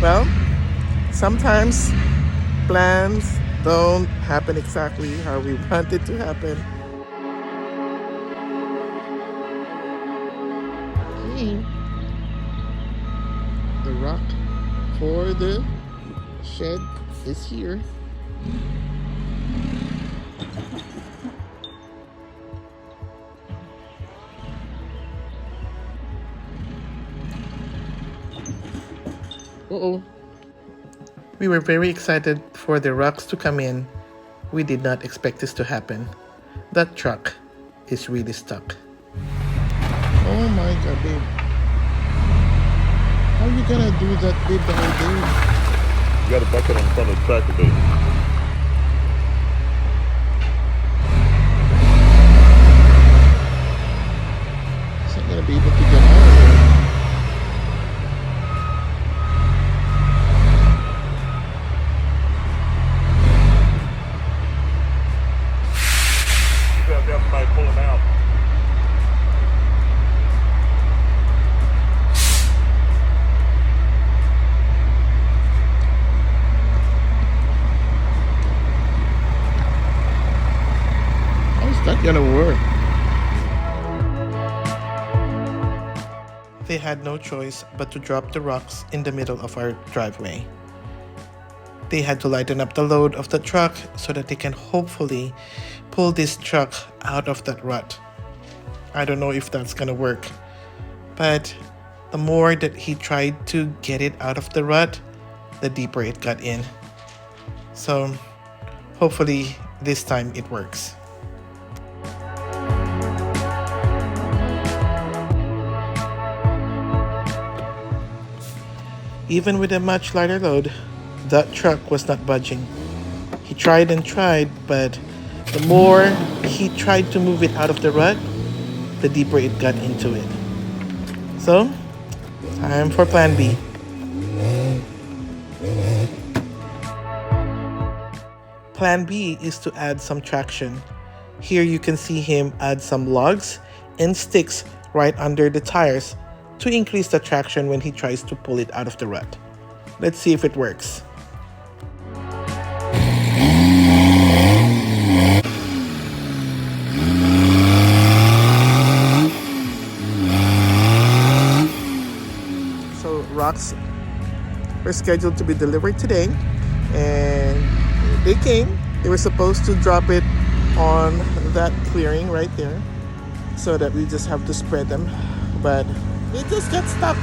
Well, sometimes plans don't happen exactly how we want it to happen. Okay, the rock for the shed is here. Uh-oh. We were very excited for the rocks to come in. We did not expect this to happen. That truck is really stuck. Oh my god, babe. How are you gonna do that, babe, the whole day? You got a bucket on front of the tractor, baby. It's not gonna be able to get out of here. You have to have somebody pull him out. How's that gonna work? They had no choice but to drop the rocks in the middle of our driveway. They had to lighten up the load of the truck so that they can hopefully pull this truck out of that rut. I don't know if that's gonna work, but the more that he tried to get it out of the rut, the deeper it got in. So hopefully this time it works. Even with a much lighter load, that truck was not budging. He tried and tried, but the more he tried to move it out of the rut, the deeper it got into it. So, time for plan B. Plan B is to add some traction. Here you can see him add some logs and sticks right under the tires to increase the traction when he tries to pull it out of the rut. Let's see if it works. So rocks were scheduled to be delivered today, and they came. They were supposed to drop it on that clearing right there so that we just have to spread them, but it just got stuck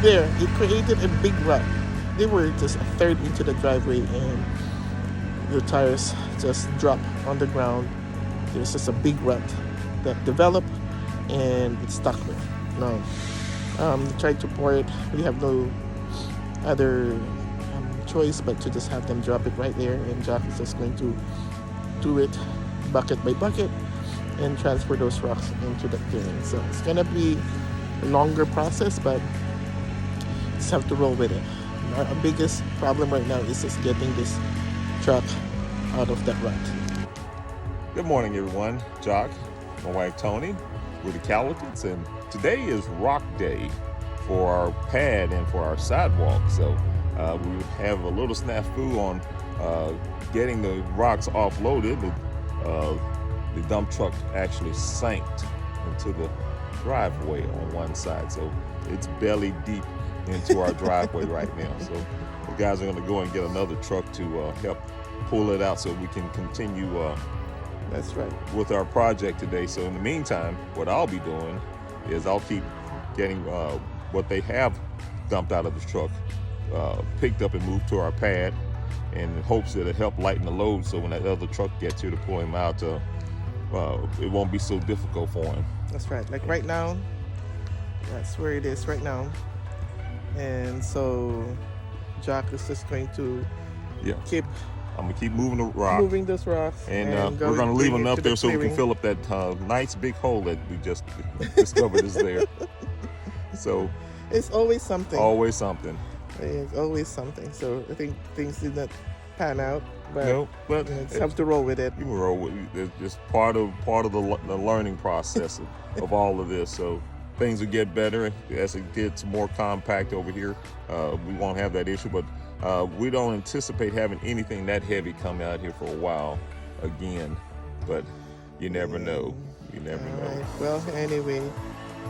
there. It created a big rut. They were just a third into the driveway, and the tires just dropped on the ground. There's just a big rut that developed, and it's stuck there. Now, tried to pour it. We have no other choice but to just have them drop it right there, and Jack is just going to do it bucket by bucket and transfer those rocks into the clearing. So it's gonna be a longer process, but just have to roll with it. Our biggest problem right now is just getting this truck out of that rut. Good morning, everyone. Jock, my wife Tony, we're the Cowlicans, and today is Rock Day for our pad and for our sidewalk. So we have a little snafu on getting the rocks offloaded. The dump truck actually sank into the driveway on one side, so it's belly deep into our driveway right now. So the guys are going to go and get another truck to help pull it out so we can continue That's right. with our project today. So in the meantime, what I'll be doing is I'll keep getting what they have dumped out of the truck picked up and moved to our pad, in hopes that it'll help lighten the load, so when that other truck gets here to pull him out, it won't be so difficult for him. That's right. Like right now, that's where it is right now. And so Jack is just going to Yeah, keep I'm gonna keep moving the rock, moving those rocks, and we're gonna leave enough there so we can fill up that nice big hole that we just discovered is there. So It's always something. always something. It's always something. So I think things did not pan out, but No, but just have to roll with it. you can roll with it. It's just part of the learning process of all of this. So things will get better as it gets more compact over here. We won't have that issue, but we don't anticipate having anything that heavy come out here for a while again. But you never know. You never All know. right. Well, anyway,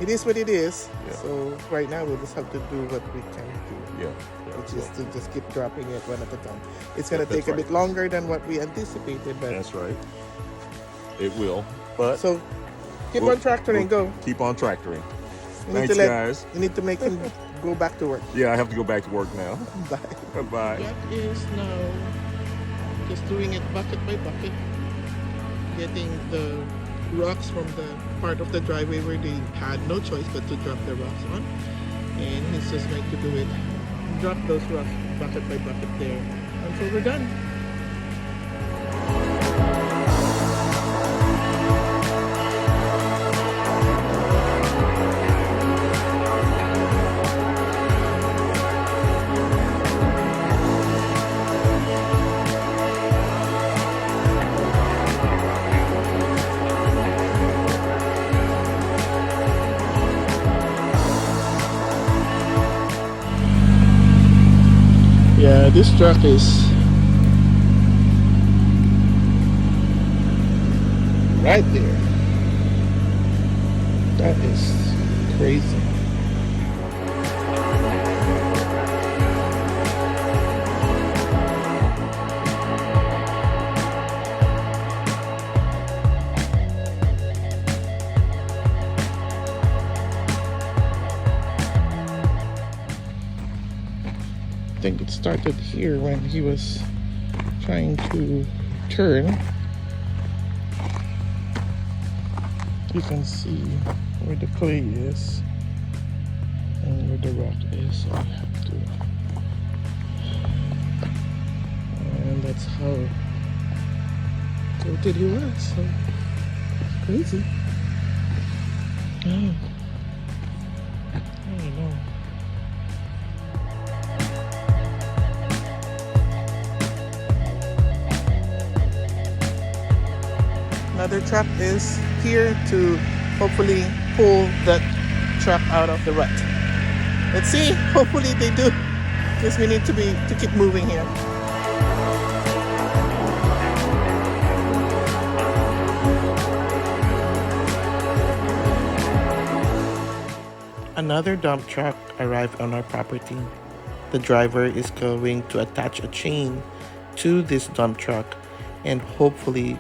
it is what it is. Yeah. So right now we'll just have to do what we can do. Yeah. Which is to just keep dropping it one at a time. It's gonna That's take a bit right. longer than what we anticipated, but That's right. It will. But so keep we'll- on tractoring. Go. Keep on tractoring. You need Thanks, to let. guys. You need to make him go back to work. Yeah, I have to go back to work now. Bye. Bye. Jack is now just doing it bucket by bucket, getting the rocks from the part of the driveway where they had no choice but to drop the rocks on, and he's just going to do it. Drop those rocks bucket by bucket there until we're done. Yeah, this truck is right there. That is crazy. I think it started here when he was trying to turn. You can see where the clay is and where the rock is, so I have to, and that's how tilted he was. So it's crazy. Oh, I don't know. Another truck is here to hopefully pull that truck out of the rut. Let's see. Hopefully they do, because we need to keep moving here. Another dump truck arrived on our property. The driver is going to attach a chain to this dump truck and hopefully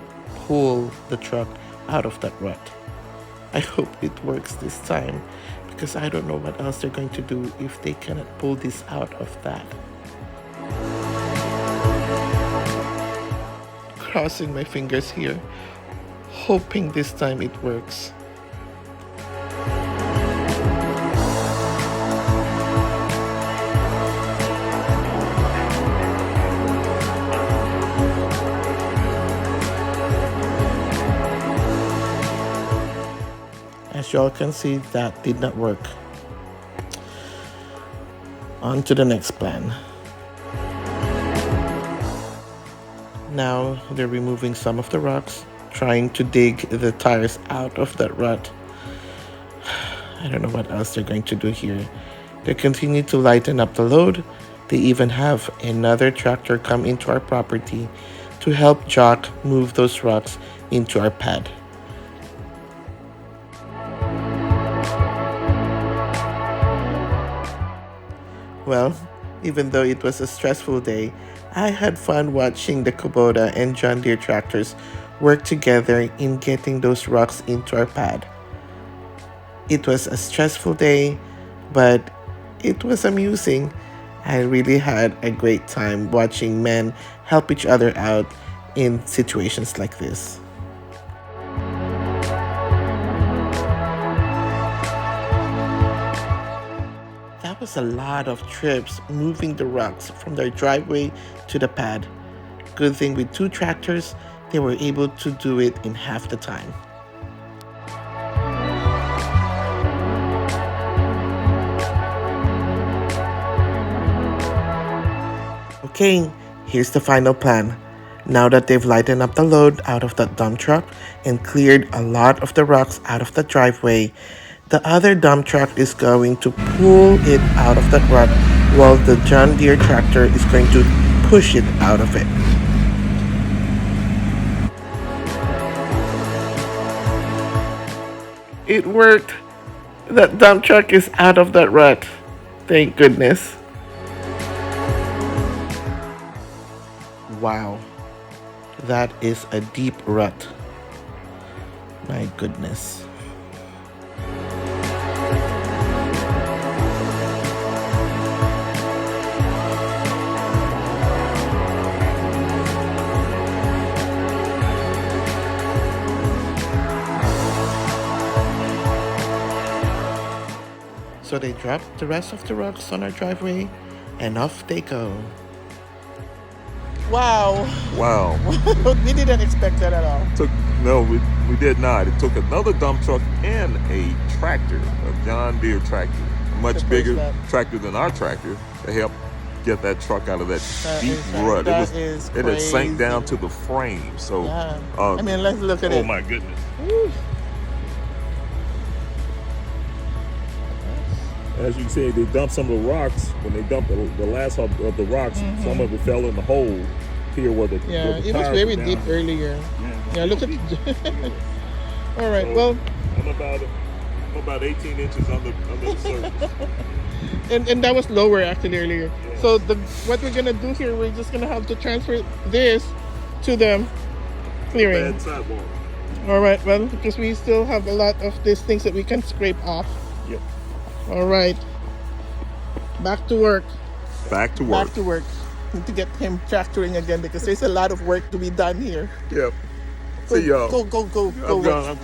pull the truck out of that rut. I hope it works this time, because I don't know what else they're going to do if they cannot pull this out of that. Crossing my fingers here, hoping this time it works. As y'all can see, that did not work. On to the next plan. Now they're removing some of the rocks, trying to dig the tires out of that rut. I don't know what else they're going to do here. They continue to lighten up the load. They even have another tractor come into our property to help Jock move those rocks into our pad. Well, even though it was a stressful day, I had fun watching the Kubota and John Deere tractors work together in getting those rocks into our pad. It was a stressful day, but it was amusing. I really had a great time watching men help each other out in situations like this. That was a lot of trips moving the rocks from their driveway to the pad. Good thing with two tractors, they were able to do it in half the time. Okay, here's the final plan. Now that they've lightened up the load out of that dump truck and cleared a lot of the rocks out of the driveway, The other dump truck is going to pull it out of that rut while the John Deere tractor is going to push it out of it. It worked. That dump truck is out of that rut. Thank goodness. Wow. That is a deep rut. My goodness. So they dropped the rest of the rocks on our driveway and off they go. Wow. Wow. We didn't expect that at all. We did not. It took another dump truck and a tractor, a John Deere tractor, a much bigger tractor than our tractor, to help get that truck out of that deep rut. It had sank down to the frame. So yeah. I mean, let's look at it. Oh my goodness. Woo. As you can see, they dumped some of the rocks. When they dumped the last of the rocks, some of it fell in the hole here where the it was very deep earlier. Yeah, look at all right, so, well, I'm about 18 inches under the surface. and that was lower actually earlier. Yeah. So what we're gonna do here, we're just gonna have to transfer this to the clearing. Bad sidewalk. All right, well, because we still have a lot of these things that we can scrape off. Yep. All right, back to work. Back to work. Back to work. Need to get him tractoring again because there's a lot of work to be done here. Yep. Go, See y'all. Go. I'm gone.